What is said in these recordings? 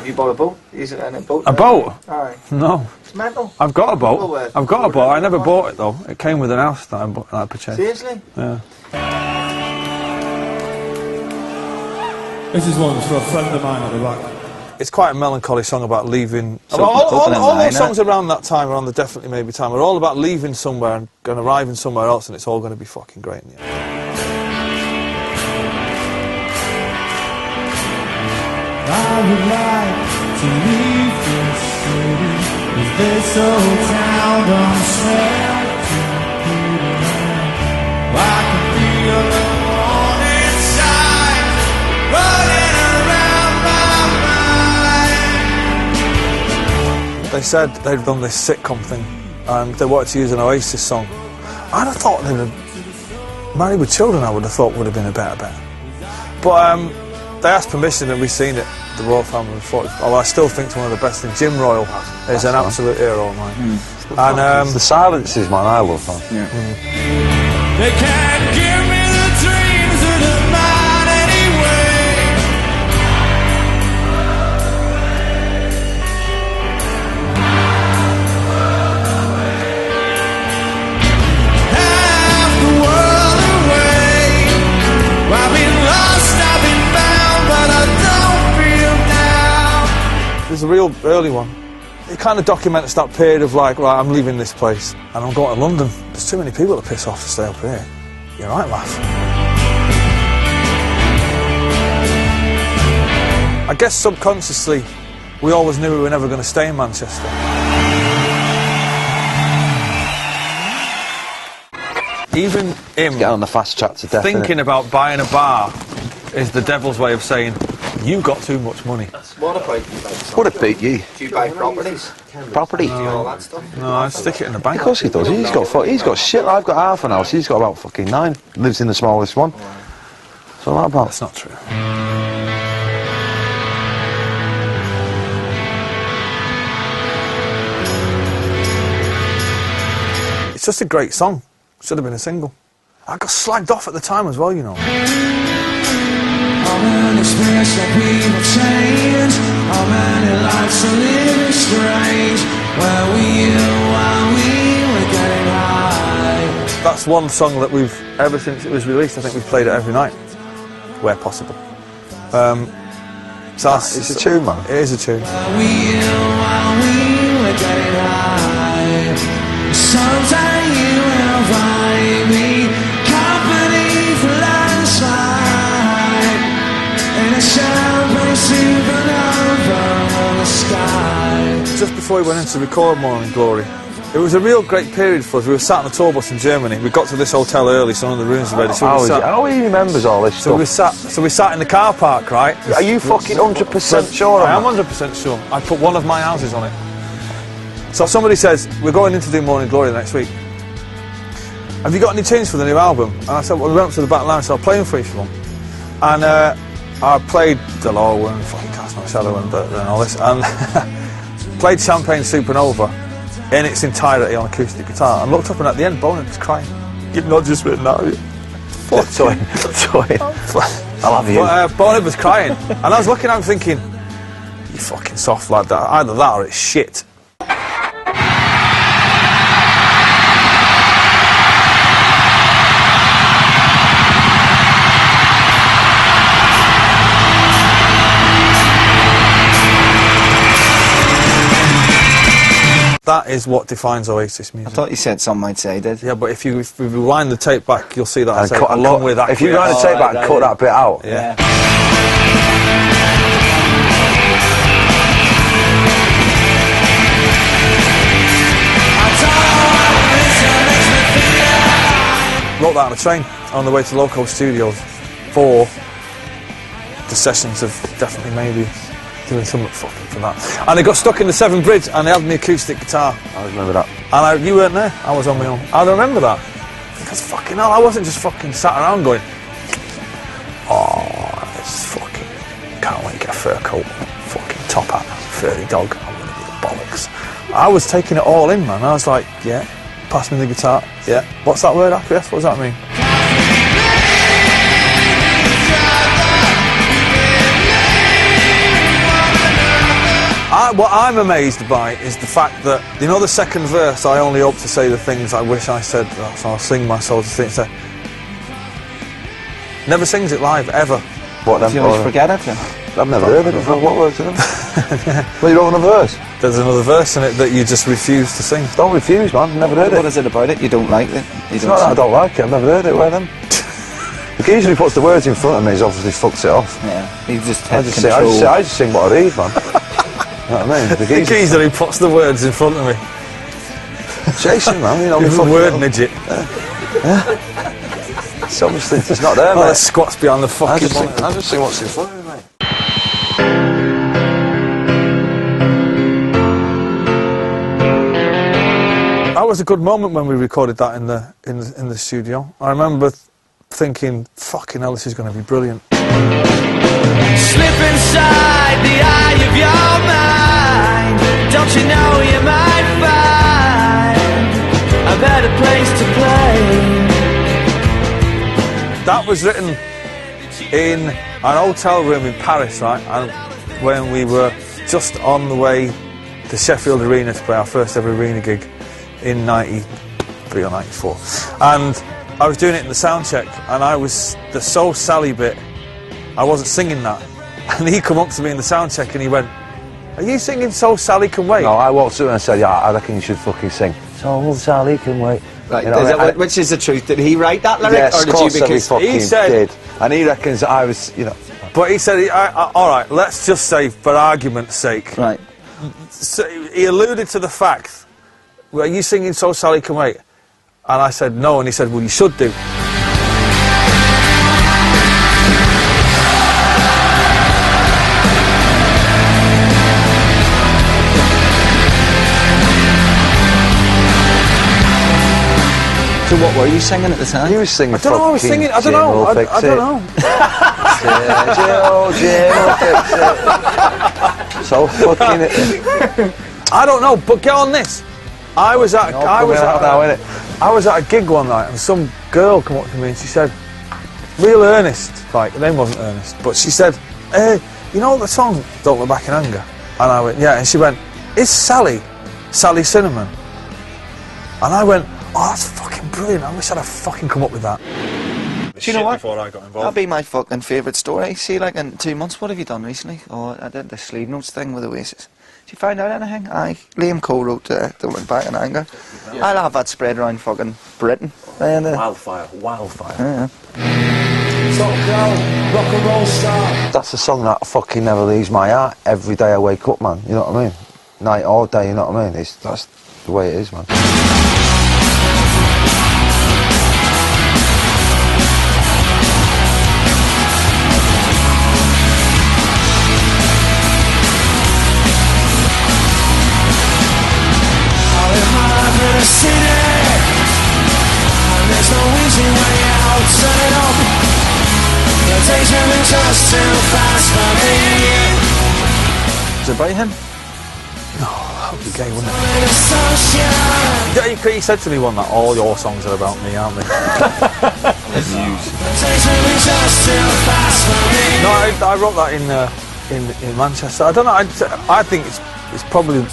You bought a boat? Is it a boat? A boat? Aye. No. It's mental. I've got a boat. I've got a boat. I never bought it though. It came with an house that I purchased. Seriously? Yeah. This is one for a friend of mine at the back. It's quite a melancholy song about leaving. All those songs around that time, around the Definitely Maybe time, are all about leaving somewhere and arriving somewhere else, and it's all going to be fucking great in the end. I would like to leave this city, with this old town don't smell too good. I can feel the morning sun running around my mind. They said they'd done this sitcom thing, and they wanted to use an Oasis song. I'd have thought they'd have Married with Children. I would have thought would have been a better bet, but they asked permission and we've seen it, the Royal Family. I still think it's one of the best things. Jim Royal is an absolute hero of mine. And the silences, man, I love that. Yeah. They can't give me the dreams of the mind anyway. Half the world away. I've been lost, I've been found, but I don't feel now. there's a real early one. It kind of documents that period of like, right, I'm leaving this place and I'm going to London. There's too many people to piss off to stay up here. You're right, laugh. I guess subconsciously, we always knew we were never going to stay in Manchester. Even him Get on the fast track to death. thinking about buying a bar is the devil's way of saying, you got too much money. What about What a big you. Do you buy properties? Property. Do all that stuff? No, I'd stick it in the bank. Of course he does. He's got shit. I've got half an house. He's got about fucking 9. Lives in the smallest one. So that about. That's not true. It's just a great song. Should have been a single. I got slagged off at the time as well, you know. How many experience that people change? How many lives are living strange? Where were you while we were getting high? That's one song that we've, ever since it was released, I think we've played it every night, where possible. So It's a tune, man. It is a tune. Where were you while we were getting high? Someday you will find me company for landslide in a champagne supernova on the sky. Just before we went in to record Morning Glory, it was a real great period for us. We were sat on a tour bus in Germany. We got to this hotel early, so none of the rooms were ready. So he remembers all this so stuff. we sat in the car park, right? Are you fucking 100% sure? I am 100% sure. I put one of my houses on it. So somebody says, we're going in to do Morning Glory next week. Have you got any tunes for the new album? And I said, well, we went up to the back line, so I'll play them for you if you want. And I played The Low and fucking Cast My Shadow and all this, and played Champagne Supernova in its entirety on acoustic guitar, and looked up, and at the end, Bono was crying. You've not just written that, have you? Sorry. I love you. But Bono was crying, and I was looking at him thinking, you fucking soft lad, either that or it's shit. That is what defines Oasis music. I thought you said some might say did. Yeah, but if you rewind the tape back, you'll see that I say, cut, along with that. If you rewind the tape back and cut that bit out. Yeah. Wrote that on a train on the way to Loco Studios for the sessions of Definitely Maybe. Doing something fucking for that. And I got stuck in the Severn Bridge and they had me acoustic guitar. I remember that. And you weren't there, I was on my own. I remember that. Because fucking hell, I wasn't just fucking sat around going, oh, this fucking, can't wait to get a fur coat, fucking top hat, furry dog, I'm gonna be the bollocks. I was taking it all in, man. I was like, yeah, pass me the guitar, yeah. What's that word, acquiesce? What does that mean? What I'm amazed by is the fact that, you know, the second verse, I only hope to say the things I wish I said, so I'll sing my soul to things. Never sings it live, ever. What then? Do you always forget it? Yeah? I've never heard it before. What words are them? Well, you don't want a verse. There's another verse in it that you just refuse to sing. Don't refuse, man. Never heard What it. is it about it? You don't like it? It's not that I don't like it. I've never heard it. Where then? The geezer who puts the words in front of me has obviously fucked it off. Yeah, he just I had just control. sing what I read, man. You know what I mean? The geezer who puts the words in front of me. Jason, man, you know, He's a word midget. It's obviously it's not there, Oh, the mate. squats behind the fucking monitor. I just sing what's in front of me, mate. That was a good moment when we recorded that in the studio. I remember thinking, fucking hell, this is going to be brilliant. Slip inside the eye of your mind. Don't you know you might find a better place to play? That was written in an hotel room in Paris, right? And when we were just on the way to Sheffield Arena to play our first ever arena gig in 93 or 94. And I was doing it in the sound check, and I was the So Sally bit. I wasn't singing that. And he come up to me in the sound check and he went, "Are you singing So Sally Can Wait?" No, I walked up and said, "Yeah, I reckon you should fucking sing." So Sally can wait. Right, You know, is that I- which is the truth? Did he write that lyric, Yes, or of did course you? he Because fucking he said- did. And he reckons that I was, you know. But he said, all right, let's just say, for argument's sake, right, so he alluded to the fact, "Are you singing So Sally Can Wait?" And I said, "No," and he said, "Well, you should do." so what were you singing at the time? He was singing. I don't know, I was singing, I don't know, I don't know. Jim will fix it. So fucking it. I don't know, but get on this. I was at a gig one night and some girl come up to me and she said, real earnest, like, her name wasn't Ernest, but she said, "Hey, you know the song Don't Look Back in Anger?" And I went, "Yeah," and she went, "Is Sally Cinnamon?" And I went, "Oh, that's fucking brilliant, I wish I'd have fucking come up with that." Do you know what? Before I got That'll involved. be my fucking favourite story. See, like in 2 months, what have you done recently? Oh, I did the sleeve notes thing with Oasis. Did you find out anything? Aye, Liam Cole wrote Don't Look Back in Anger. I'll have that spread around fucking Britain. And, Wildfire. yeah. Top girl, rock and roll star. That's a song that fucking never leaves my heart. Every day I wake up, man. You know what I mean? Night or day, you know what I mean? That's the way it is, man. City, and there's no easy way out. Turn it up. The days moving just too fast for me. Is it about him? That would be gay, wouldn't In the sunshine. it? He said to me one that all your songs are about me, aren't they? The days moving just too fast for me. No, I wrote that in Manchester. I don't know. I think it's probably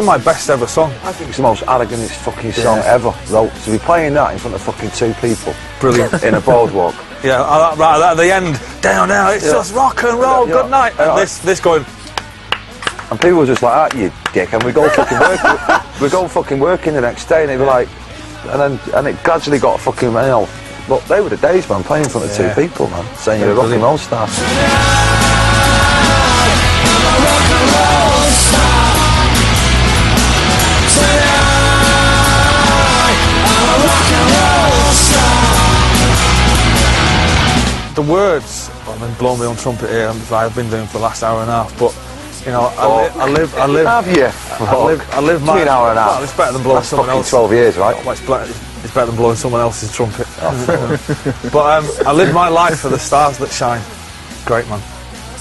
my best ever song. I think it's the most arrogant fucking song ever wrote. To be playing that in front of fucking 2 people. Brilliant. In a boardwalk. Yeah, right at the end, down, it's just rock and roll. Good night. And this going. And people were just like, "Ah, you dick," and we go fucking work. We go fucking working the next day, and they were like, and it gradually got fucking, you know. But they were the days, man, playing in front of 2 people, man, saying you're a rock and roll star. The words, I've been blowing my own trumpet here, I've been doing for the last hour and a half, but, you know, I live, Have you? I live my... Between an hour and a half. Well, it's better than blowing That's someone fucking else. 12 years, right? Well, it's better than blowing someone else's trumpet. But I live my life for the stars that shine. Great, man.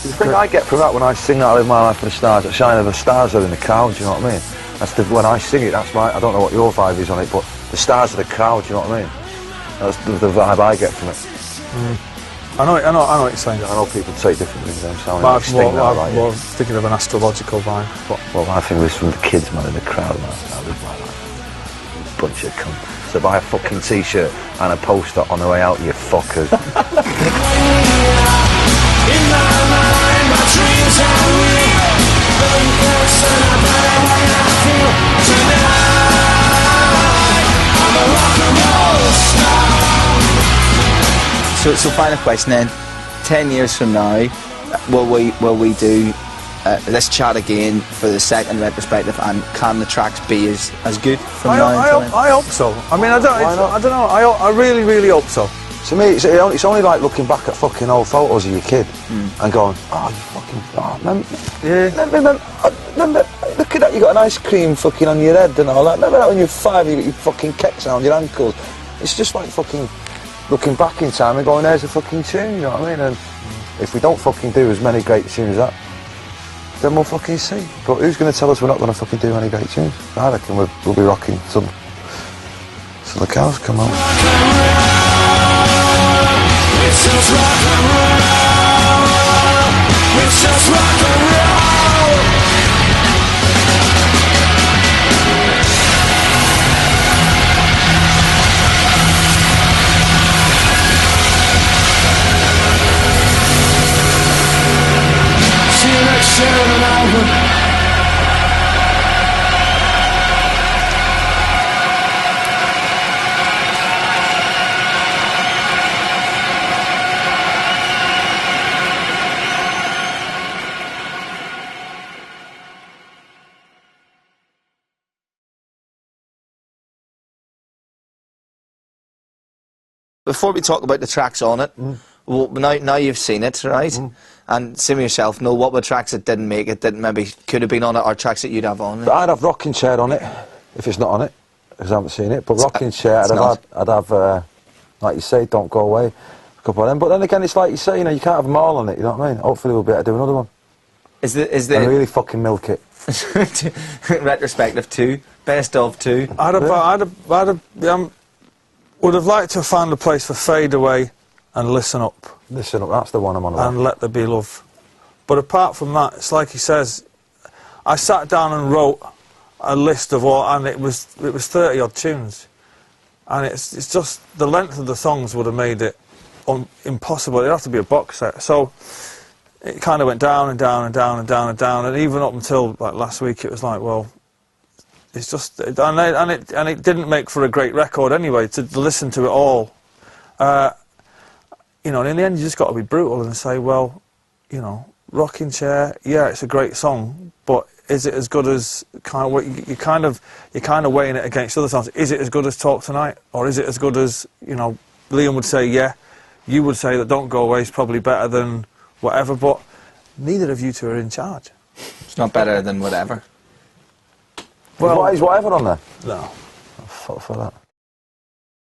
The thing I get from that when I sing that, "I live my life for the stars that shine," the stars are in the crowd, you know what I mean? That's when I sing it, that's my, I don't know what your vibe is on it, but the stars are the crowd, you know what I mean? That's the vibe I get from it. I know what you're saying. I know people take different things. I'm sounding But like Sting now, like, I'm thinking of an astrological vibe. But well, my thing was from the kids, man, in the crowd, man. I was like, bunch of cunts. So buy a fucking t-shirt and a poster on the way out, you fuckers. So final question then. 10 years from now, will we do let's chat again for the second retrospective, and can the tracks be as good from now until then? I hope so. I mean, I don't know. I really hope so. To me, it's only like looking back at fucking old photos of your kid and going, oh, you fucking, remember, look at that, you got an ice cream fucking on your head and all that. Remember that when you're 5, you got your fucking kecks around your ankles. It's just like fucking looking back in time and going, there's a fucking tune, you know what I mean? And if we don't fucking do as many great tunes as that, then we'll fucking see. But who's going to tell us we're not going to fucking do any great tunes? I reckon we'll be rocking till the cows come home. It's just rock and roll. It's just rock and roll. See you next year in an album. Before we talk about the tracks on it, well, now you've seen it, right? And see yourself, know what were tracks that didn't make it, that maybe could have been on it, or tracks that you'd have on it. I'd have Rocking Chair on it, if it's not on it, because I haven't seen it. But Rocking Chair, I'd have, like you say, Don't Go Away, a couple of them. But then again, it's like you say, you know, you can't have them all on it, you know what I mean? Hopefully we'll be able to do another one. Is the And really fucking milk it. retrospective 2, best of 2? Would have liked to have found a place for Fade Away and Listen Up. Listen Up, that's the one I'm on about. And Let There Be Love. But apart from that, it's like he says, I sat down and wrote a list of all, and it was 30 odd tunes. And it's just, the length of the songs would have made it impossible. It'd have to be a box set. So it kind of went down and down and down and down and down, and even up until like last week it was like, well, it's just, and it didn't make for a great record anyway, to listen to it all. You know, and in the end you just got to be brutal and say, well, you know, Rocking Chair, yeah, it's a great song, but is it as good as you're kind of weighing it against other songs? Is it as good as Talk Tonight, or is it as good as, you know, Liam would say, yeah, you would say that Don't Go Away is probably better than whatever, but neither of you two are in charge. It's not better than whatever. Well, is whatever on there? No. Oh, fuck for that.